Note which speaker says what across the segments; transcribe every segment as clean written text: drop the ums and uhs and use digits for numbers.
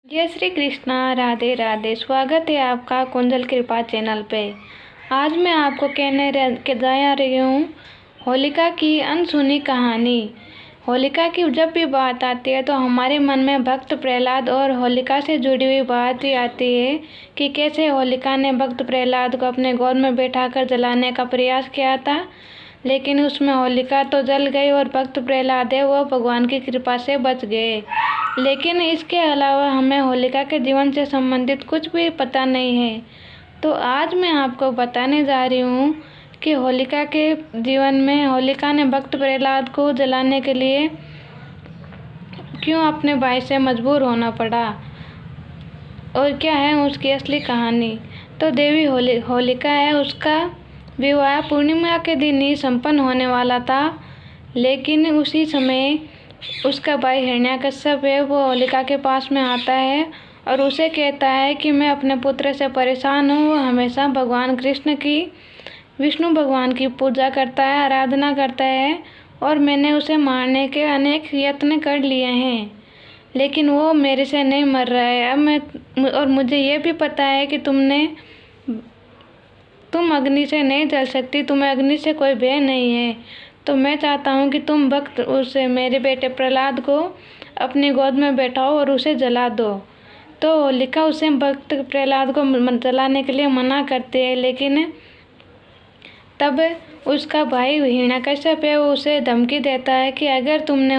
Speaker 1: जय श्री कृष्णा, राधे राधे। स्वागत है आपका कुंजल कृपा चैनल पे। आज मैं आपको कहने जा रही हूँ होलिका की अनसुनी कहानी। होलिका की जब भी बात आती है तो हमारे मन में भक्त प्रहलाद और होलिका से जुड़ी हुई बात ही आती है कि कैसे होलिका ने भक्त प्रहलाद को अपने गोद में बैठाकर जलाने का प्रयास किया था, लेकिन उसमें होलिका तो जल गई और भक्त प्रहलाद है वो भगवान की कृपा से बच गए। लेकिन इसके अलावा हमें होलिका के जीवन से संबंधित कुछ भी पता नहीं है। तो आज मैं आपको बताने जा रही हूँ कि होलिका के जीवन में होलिका ने भक्त प्रहलाद को जलाने के लिए क्यों अपने भाई से मजबूर होना पड़ा और क्या है उसकी असली कहानी। तो देवी होलिका है, उसका विवाह पूर्णिमा के दिन ही संपन्न होने वाला था, लेकिन उसी समय उसका भाई हिरण्याकश्यप है वो होलिका के पास में आता है और उसे कहता है कि मैं अपने पुत्र से परेशान हूँ। वो हमेशा भगवान कृष्ण की, विष्णु भगवान की पूजा करता है, आराधना करता है और मैंने उसे मारने के अनेक यत्न कर लिए हैं, लेकिन वो मेरे से नहीं मर रहा है। अब मुझे ये भी पता है कि तुम अग्नि से नहीं जल सकती, तुम्हें अग्नि से कोई भय नहीं है। तो मैं चाहता हूँ कि तुम भक्त उसे, मेरे बेटे प्रहलाद को अपनी गोद में बैठाओ और उसे जला दो। तो होलिका उसे भक्त प्रहलाद को जलाने के लिए मना करती है, लेकिन तब उसका भाई हिरण्याकश्यप है वो उसे धमकी देता है कि अगर तुमने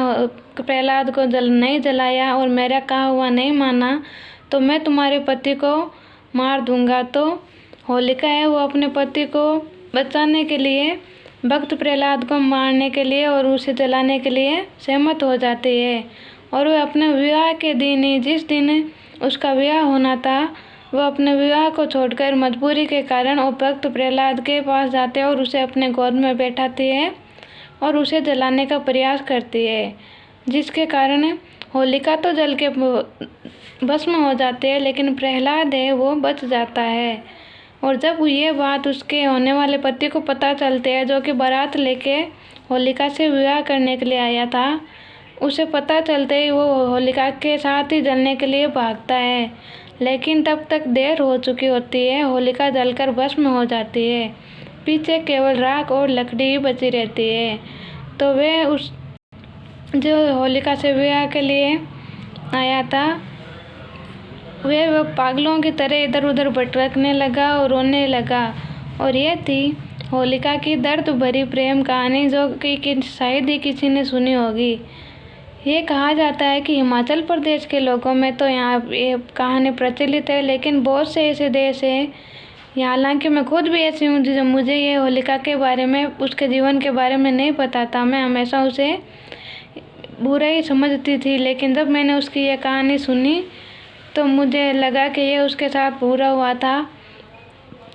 Speaker 1: प्रहलाद को नहीं जलाया और मेरा कहा हुआ नहीं माना तो मैं तुम्हारे पति को मार दूंगा। तो होलिका है वो अपने पति को बचाने के लिए भक्त प्रहलाद को मारने के लिए और उसे जलाने के लिए सहमत हो जाती है और वह अपने विवाह के दिन ही, जिस दिन उसका विवाह होना था, वह अपने विवाह को छोड़कर मजबूरी के कारण वो भक्त प्रहलाद के पास जाते हैं और उसे अपने गोद में बैठाती है और उसे जलाने का प्रयास करती है, जिसके कारण होलिका तो जल के भस्म हो जाती है, लेकिन प्रहलाद है वो बच जाता है। और जब ये बात उसके होने वाले पति को पता चलती है, जो कि बारात लेके होलिका से विवाह करने के लिए आया था, उसे पता चलते ही वो होलिका के साथ ही जलने के लिए भागता है, लेकिन तब तक देर हो चुकी होती है। होलिका जलकर भस्म हो जाती है, पीछे केवल राख और लकड़ी ही बची रहती है। तो वे उस जो होलिका से विवाह के लिए आया था वह पागलों की तरह इधर उधर भटकने लगा और रोने लगा। और ये थी होलिका की दर्द भरी प्रेम कहानी, जो कि शायद ही किसी ने सुनी होगी। ये कहा जाता है कि हिमाचल प्रदेश के लोगों में तो यहाँ ये कहानी प्रचलित है, लेकिन बहुत से ऐसे देश हैं, हालांकि मैं खुद भी ऐसी हूँ जो मुझे ये होलिका के बारे में, उसके जीवन के बारे में नहीं पता था। मैं हमेशा उसे बुरा ही समझती थी, लेकिन जब मैंने उसकी ये कहानी सुनी तो मुझे लगा कि ये उसके साथ बुरा हुआ था।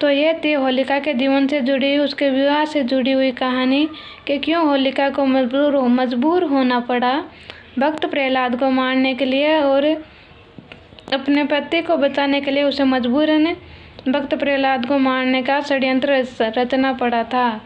Speaker 1: तो ये थी होलिका के जीवन से जुड़ी, उसके विवाह से जुड़ी हुई कहानी कि क्यों होलिका को मजबूर होना पड़ा भक्त प्रहलाद को मारने के लिए और अपने पति को बचाने के लिए उसे मजबूरन भक्त प्रहलाद को मारने का षड्यंत्र रचना पड़ा था।